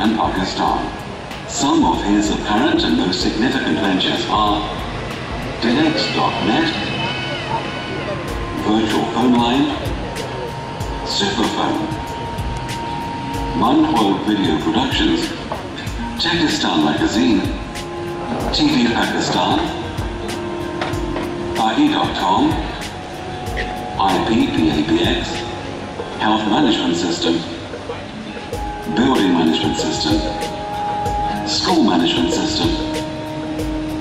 and Pakistan. Some of his apparent and most significant ventures are Dilex.net, Virtual Phone Line, Superphone, Manhole Video Productions, Tekistan Magazine, TV Pakistan, IE.com, IPPABX, Health Management System, Building Management System, School Management System,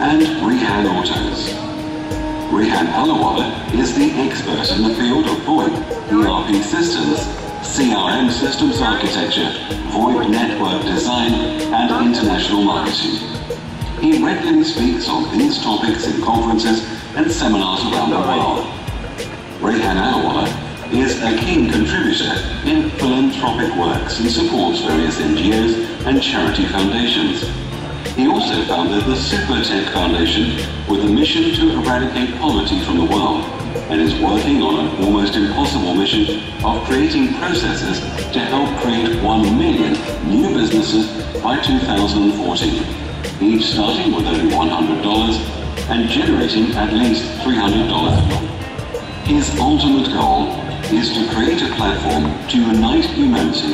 and Rehan Autos. Rehan Alawala is the expert in the field of VoIP, ERP systems, CRM systems architecture, VoIP network design, and international marketing. He regularly speaks on these topics in conferences and seminars around the world. Rehan Alawala is a keen contributor in philanthropic works and supports various NGOs and charity foundations. He also founded the SuperTech Foundation with a mission to eradicate poverty from the world, and is working on an almost impossible mission of creating processes to help create 1 million new businesses by 2014, each starting with only $100 and generating at least $300. His ultimate goal is to create a platform to unite humanity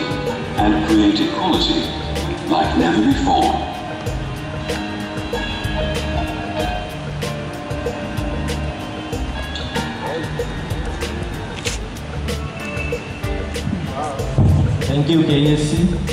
and create equality like never before. Thank you KSC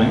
1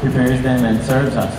prepares them and serves us,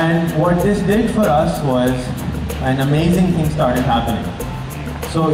And what this did for us was an amazing thing started happening. So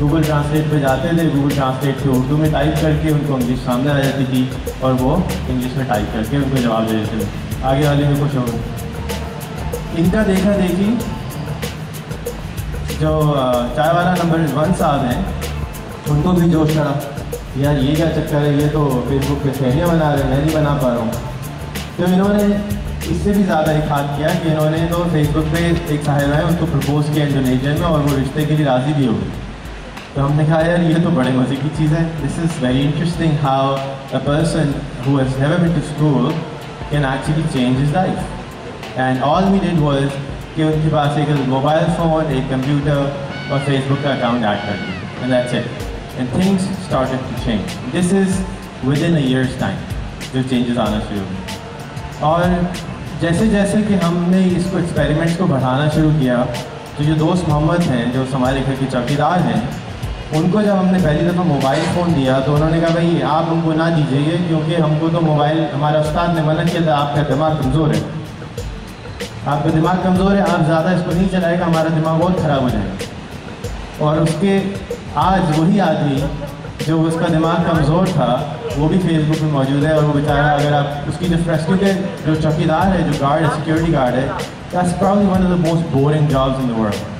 Google translate پہ جاتے تھے, Google translate سے اردو میں type کر کے ان کو English سامنے آ جاتی تھی اور وہ انگلش میں ٹائپ کر کے ان کو جواب دے دیتے تھے. آگے والے میں کچھ ہوگا. ان کا دیکھا دیکھی جو چائے والا نمبر 1 صاحب ہیں ان کو بھی جوش چڑھا, یار یہ کیا چکر ہے, یہ تو فیس بک پہ سہیلیاں بنا رہے ہیں, میں نہیں بنا پا رہا ہوں. تو انہوں نے اس سے بھی زیادہ ایک ہاتھ کیا کہ انہوں نے تو فیس بک پہ ایک صاحبہ ہے ان کو پرپوز کیا انڈونیشیا میں, اور وہ رشتے کے لیے راضی بھی ہو گئی. تو ہم نے کہا یار یہ تو بڑے مزے کی چیز ہے. This is very interesting how a person who has never been to school can actually change his life. And all we did was کہ ان کے پاس ایک موبائل فون, ایک کمپیوٹر اور فیس بک کا اکاؤنٹ ایڈ کر دیا, and that's it. And things started to change. This is within a year's time جو چینجز آنا شروع ہوئے. اور جیسے جیسے کہ ہم نے اس کو ایکسپیریمنٹس کو بڑھانا شروع کیا, تو جو دوست محمد ہیں جو ہمارے گھر کے چوکیدار ہیں, ان کو جب ہم نے پہلی دفعہ موبائل فون دیا تو انہوں نے کہا بھائی آپ ہم کو نہ دیجیے کیونکہ ہم کو تو موبائل, ہمارا استاد نے منع کیا تھا آپ کا دماغ کمزور ہے, آپ کا دماغ کمزور ہے, آپ زیادہ اس کو نہیں چلائے گا, ہمارا دماغ بہت خراب ہو جائے گا. اور اس کے آج وہی آدمی جو اس کا دماغ کمزور تھا وہ بھی فیس بک میں موجود ہے, اور وہ بیچارہ اگر آپ اس کی جو ریسکیو کے جو چوکیدار ہے, جو گارڈ ہے, سیکورٹی گارڈ ہے, that's proudly one of the most boring jobs in the world.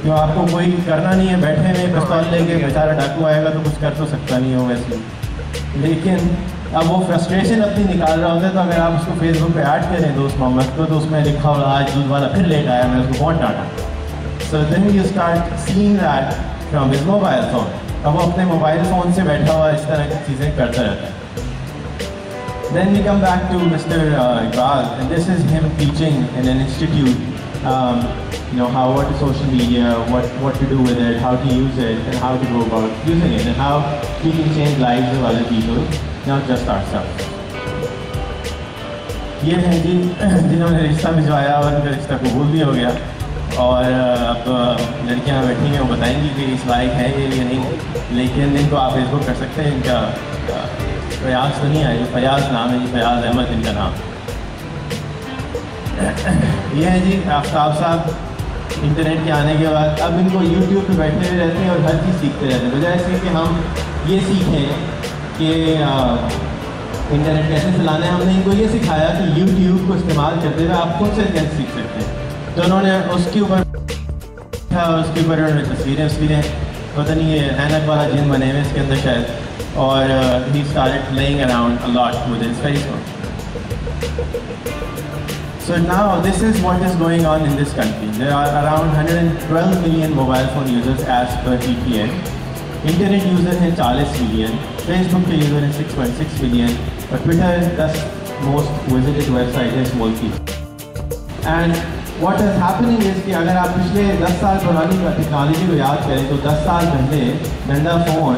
کیوں آپ کو کوئی کرنا نہیں ہے, بیٹھے ہوئے پستول لے کے بیچارہ ڈاکو آئے گا تو کچھ کر تو سکتا نہیں ہو ویسے, لیکن اب وہ فرسٹریشن اپنی نکال رہا ہوتا ہے. تو اگر آپ اس کو فیس بک پہ ایڈ کریں دوست محمد کو, تو اس میں لکھا ہوگا آج دودھ والا پھر لیٹ آیا, میں اس کو بہت ڈانٹا. So then you start seeing that from his mobile phone. اب وہ اپنے موبائل فون سے بیٹھا ہوا اس طرح کی چیزیں کرتا رہتا ہے. Then we come back to Mr. Iqbal, and this is him teaching in an institute, what is social media, what to do with it, how to use it, and how to go about using it, and how we can change lives of other people, not just ourselves. یہ ہیں جی جنہوں نے رشتہ بھجوایا اور ان کا رشتہ قبول بھی ہو گیا, اور اب لڑکیاں بیٹھی ہیں وہ بتائیں گی کہ اس لائق ہے یہ یا نہیں, لیکن ان کو آپ فیس بک کر سکتے ہیں. ان کا فیاض تو نہیں ہے, فیاض نام ہے جی, فیاض احمد ان کا نام. یہ ہے جی آفتاب صاحب. انٹرنیٹ کے آنے کے بعد اب ان کو یوٹیوب پہ بیٹھے ہوئے رہتے ہیں اور ہر چیز سیکھتے رہتے ہیں, بجائے اس کہ ہم یہ سیکھیں کہ انٹرنیٹ کیسے چلانا ہے. ہم نے ان کو یہ سکھایا کہ یوٹیوب کو استعمال کرتے ہوئے آپ خود سے کیسے سیکھ سکتے ہیں. تو انہوں نے اس کے اوپر انہوں نے تصویریں پتہ نہیں یہ اینک والا جن بنے ہوئے اس کے اندر شاید, اور he started playing around a lot with his Facebook. So now this is what is going on in this country. There are around 112 million mobile phone users as per EPA. Internet users ہیں 40 million, Facebook کے user ہیں 6.6 million, اور Twitter is the most visited website is Molki. And what is happening is کہ اگر آپ پچھلے 10 سال پرانی ٹیکنالوجی کو یاد کریں تو 10 سال پہلے ڈنڈا فون,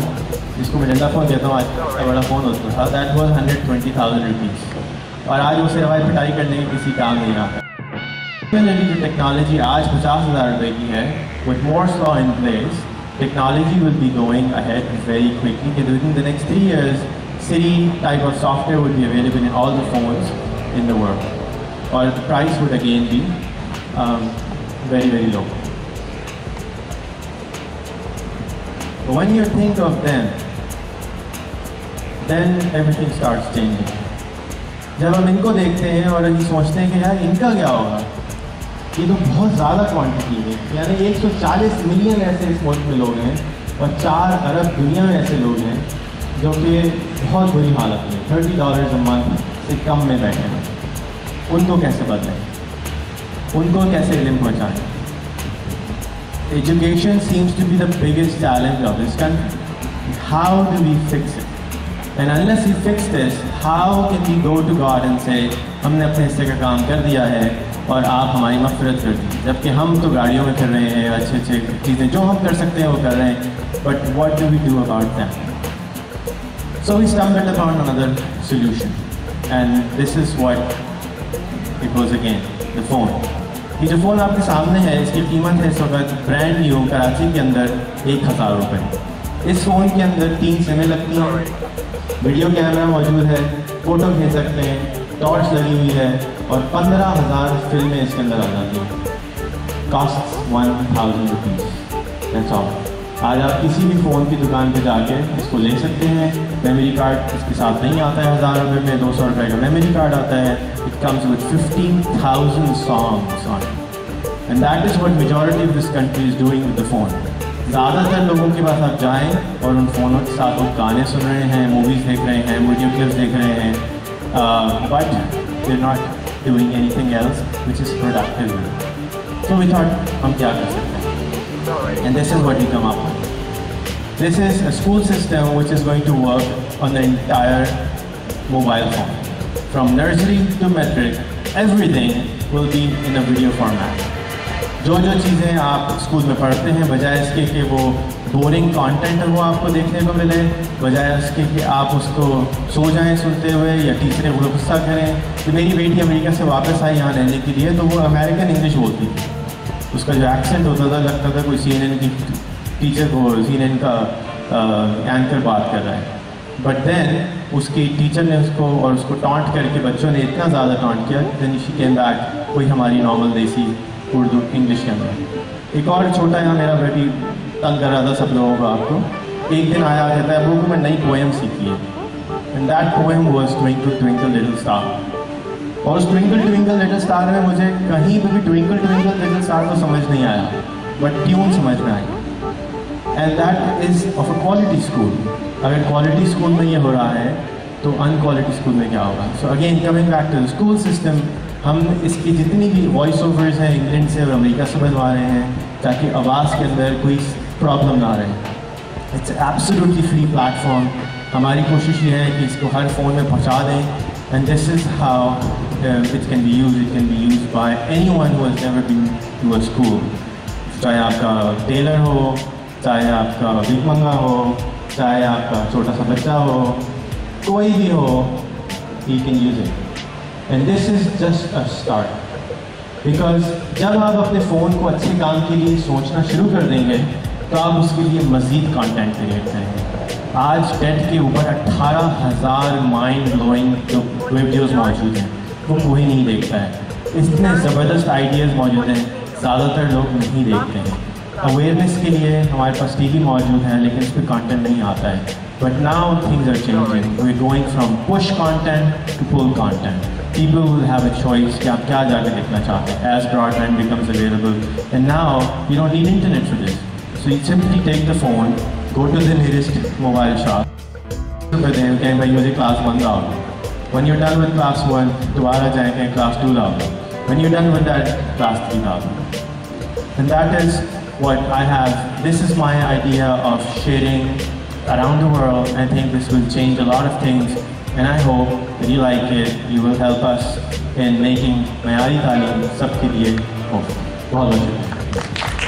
جس کو میں ڈنڈا فون کہتا ہوں, آج کا بڑا فون ہوتا تھا, دیٹ واز 120,000 روپیز, اور آج اسے روایت پٹائی کرنے کی کسی کام نہیں آتا. جو ٹیکنالوجی آج 50,000 روپے کی ہے, with Moore's law in place, technology will be going ahead very quickly. Within the next 3 years, Siri type of software would be available in all the phones in the world, or the price would again be very, very low. But when you think of them, then everything starts changing. جب ہم ان کو دیکھتے ہیں اور یہ سوچتے ہیں کہ یار ان کا کیا ہوگا, یہ تو بہت زیادہ کوانٹٹی ہے, یعنی 140 ملین ایسے اس ملک میں لوگ ہیں, اور 4 ارب دنیا میں ایسے لوگ ہیں جو کہ بہت بری حالت میں $30 a month سے کم میں بیٹھے ہیں. ان کو کیسے بدلیں, ان کو کیسے علم پہنچائیں. Education seems to be the biggest challenge of this country. How do we fix it? And unless we fix this, how can we go to God and say, ہم نے اپنے حصے کا کام کر دیا ہے اور آپ ہماری مغفرت کر دی, جبکہ ہم تو گاڑیوں میں پھر رہے ہیں, اچھے چیزیں جو ہم کر سکتے ہیں وہ کر رہے ہیں, but what do we do about them? So we stumbled upon another solution, and this is what it was again, the phone. یہ جو فون آپ کے سامنے ہے, اس کی قیمت ہے اس وقت برانڈ نیو کراچی کے اندر 1,000 روپے. اس فون کے اندر 3 سمیں لگتی ہیں, ویڈیو کیمرہ موجود ہے, فوٹو کھینچ سکتے ہیں, ٹارچ لگی ہوئی ہے, اور 15,000 فلمیں اس کے اندر آ جاتی ہیں. Cost 1,000 rupees, that's all. آج آپ کسی بھی فون کی دکان پہ جا کے اس کو لے سکتے ہیں. میموری کارڈ اس کے ساتھ نہیں آتا ہے 1000 روپے میں, 200 روپے کا میموری کارڈ آتا ہے. It comes with 15,000 songs on it. And that is what majority of this country is doing with the phone. زیادہ تر لوگوں کے پاس آپ جائیں اور ان فونوں کے ساتھ وہ گانے سن رہے ہیں, موویز دیکھ رہے ہیں, ویڈیو کلپس دیکھ رہے ہیں, but they are not doing anything else which is productive. So we thought ہم کیا کر سکتے ہیں, and this is what we come up with. This is a school system which is going to work on the entire mobile phone from nursery to matric. Everything will be in a video format. جو چیزیں آپ school میں پڑھتے ہیں, بجائے اس کے کہ وہ بورنگ کانٹینٹ وہ آپ کو دیکھنے کو ملے, بجائے اس کے کہ آپ اس کو سو جائیں سنتے ہوئے یا ٹیچریں وہ غصہ کریں. کہ میری بیٹی امریکہ سے واپس آئی یہاں رہنے کے لیے, تو وہ امریکن انگلش بولتی تھی. اس کا جو ایکسنٹ ہوتا تھا لگتا تھا کوئی CNN کی ٹیچر کو, CNN کا اینکر بات کر رہا ہے. بٹ دین اس کی ٹیچر نے اس کو اور اس کو ٹانٹ کر کے بچوں نے اتنا زیادہ ٹانٹ کیا, دین شی کیم بیک کوئی ہماری نارمل دیسی اردو انگلش کے اندر. ایک اور چھوٹا یہاں میرا بیٹی تنگ کر رہا تھا سب لوگوں کو. آپ کو ایک دن آیا کہتا ہے وہ میں نئی پوئم سیکھی ہے, and that poem was twinkle twinkle little star. اور اس ٹوئنکل ٹوئنکل لٹل اسٹار میں مجھے کہیں پہ بھی ٹوئنکل ٹوئنکل لٹل اسٹار کو سمجھ نہیں آیا, بٹ ٹیون سمجھ میں آئی. And that is of a quality school. اگر کوالٹی اسکول میں یہ ہو رہا ہے تو ان کوالٹی اسکول میں کیا ہوگا. So again coming back to school system, ہم اس کی جتنی بھی وائس اوورز ہیں انگلینڈ سے اور امریکہ سے بنوا رہے ہیں تاکہ آواز کے اندر کوئی پرابلم نہ رہے. It's absolutely free platform. ہماری کوشش یہ ہے کہ اس کو ہر فون میں پہنچا دیں, and this is how it can be use. It can be use by anyone who has never been to a school. چاہے آپ کا ٹیلر ہو, چاہے آپ کا بھیک منگا ہو, چاہے آپ کا چھوٹا سا بچہ ہو, کوئی بھی ہو, he can use it. And this is just a start. Because جب آپ اپنے فون کو اچھے کام کے لیے سوچنا شروع کر دیں گے تو آپ اس کے لیے مزید کانٹینٹ کریٹ کریں گے. آج ٹیٹ کے اوپر 18,000 مائنڈ بلوئنگ جو ویڈیوز موجود ہیں وہ کوئی نہیں دیکھتا ہے. اتنے زبردست آئیڈیاز موجود ہیں, زیادہ تر لوگ نہیں دیکھتے ہیں. اویئرنیس کے لیے ہمارے پاس ٹی وی موجود ہیں لیکن اس پہ کانٹینٹ نہیں آتا ہے. But now things are changing. We are going from push content to pull content. People will have a choice کہ آپ کیا جا کے دیکھنا چاہتے ہیں. As broadband becomes available, and now you don't need internet for this. So you simply take the phone, go to the nearest mobile shop. کہیں بھائی مجھے کلاس 1 لاؤ. When you're done with class 1, دوبارہ جائیں کہ class 2 لاؤ. When you're done with that, class 3 لاؤ. And that is what I have. This is my idea of sharing around the world. I think this will change a lot of things. And I hope that you like it. You will help us in making معیاری تعلیم سب کے لیے ہو. بہت بہت شکریہ.